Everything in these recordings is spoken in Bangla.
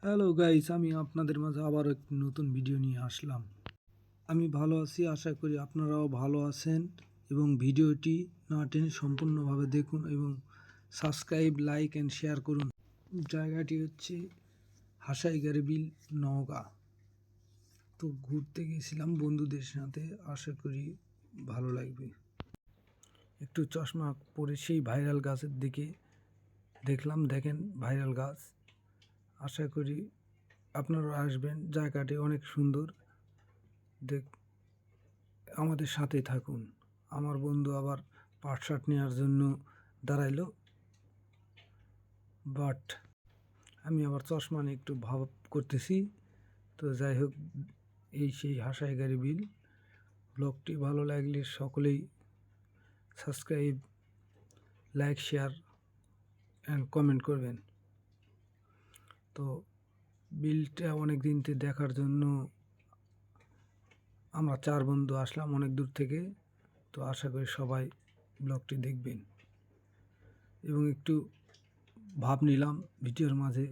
হ্যালো গাইস, আমি আপনাদের মাঝে আবার একটি নতুন ভিডিও নিয়ে আসলাম। আমি ভালো আছি, আশা করি আপনারাও ভালো আছেন এবং ভিডিওটি না টেনে সম্পূর্ণভাবে দেখুন এবং সাবস্ক্রাইব, লাইক অ্যান্ড শেয়ার করুন। জায়গাটি হচ্ছে হাসাইগাড়ি বিল, নওগাঁ। তো ঘুরতে গেছিলাম বন্ধুদের সাথে, আশা করি ভালো লাগবে। একটু চশমা পরে সেই ভাইরাল গাছের দিকে দেখলাম, দেখেন ভাইরাল গাছ। আশা করি আপনারা আসবেন, জায়গাটি অনেক সুন্দর। আমাদের সাথে থাকুন। আমার বন্ধু আবার পাট শার্ট নেওয়ার জন্য দাঁড়াইলো, বাট আমি আবার চশমা নিয়ে একটু ভাব করতেছি। তো যাই হোক, এই সেই হাসাইগাড়ি বিল। ব্লগটি ভালো লাগলে সকলেই subscribe, like, share and comment করবেন। তো বিলটা অনেক দিন থেকে দেখার জন্য আমরা 4 বন্ধু আসলাম অনেক দূর থেকে। তো আশা করি সবাই ব্লগটি দেখবেন এবং একটু ভাব নিলাম ভিডিওর মাঝে।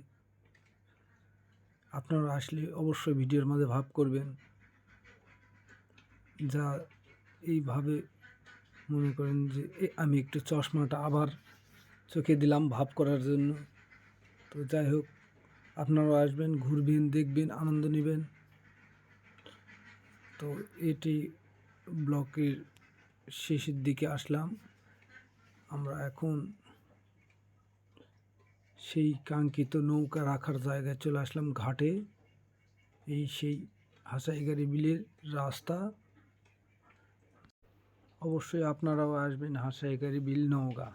আপনারা আসলে অবশ্যই ভিডিওর মাঝে ভাব করবেন, যা এইভাবে মনে করেন যে আমি একটু চশমাটা আবার চোখে দিলাম ভাব করার জন্য। তো যাই হোক, আপনারাও আসবেন, ঘুরবেন, দেখবেন, আনন্দ নেবেন। তো এটি ব্লকের শেষের দিকে আসলাম। আমরা এখন সেই কাঙ্ক্ষিত নৌকা রাখার জায়গায় চলে আসলাম, ঘাটে। এই সেই হাসাইগাড়ি বিলের রাস্তা। অবশ্যই আপনারাও আসবেন হাসাইগাড়ি বিল, নওগাঁ।